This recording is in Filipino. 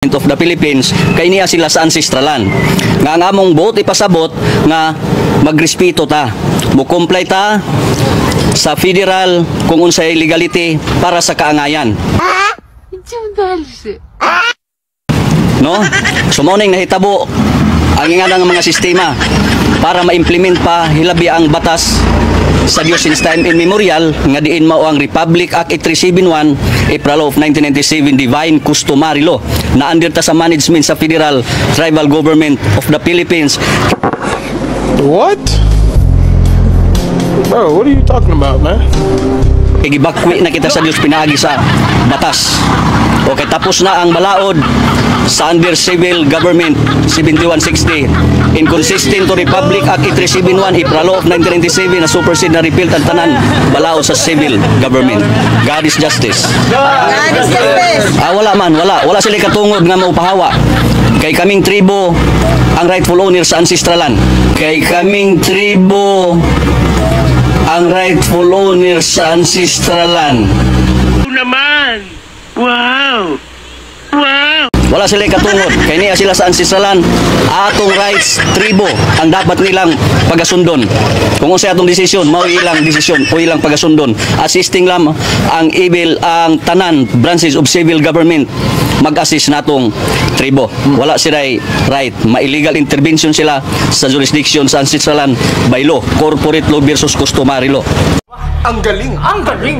of the Philippines kay niya sila sa ancestralan nga ang among boat ipasabot nga magrespeto ta mo comply ta sa federal kung unsay legality para sa kaangayan no so mao ning nahitabo ang nga mga sistema para ma-implement pa hilabi ang batas sa Diyos since time immemorial nga diin mao ang Republic Act 8371 April of 1997 Divine Customary Law na under ta sa management sa Federal Tribal Government of the Philippines. What? Bro, what are you talking about, man? Igibakwi na kita sa Diyos pinaagi sa batas. Okay, tapos na ang balaod sa under civil government 7160 inconsistent to Republic Act 8371 April of 1997 na supersede na repealed ang tanan balaod sa civil government. God is justice. God is justice. Wala sila katungod nga maupahawa. Kay kaming tribo ang rightful owner sa ancestralan. Kay kaming tribo ang rightful owner sa ancestralan. Naman! Wow! Wow! Wala sila katungod. Kay niya sila sa ancestralan. Atong rights, tribo, ang dapat nilang pagasundon. Kung unsay atong desisyon, mao ilang desisyon o ilang pagasundon. Assisting lang ang ang tanan branches of civil government mag-assist natong tribo. Wala sila right. Ma-illegal intervention sila sa jurisdiction sa ancestralan by law. Corporate law versus customary law. Ang galing! Ang galing!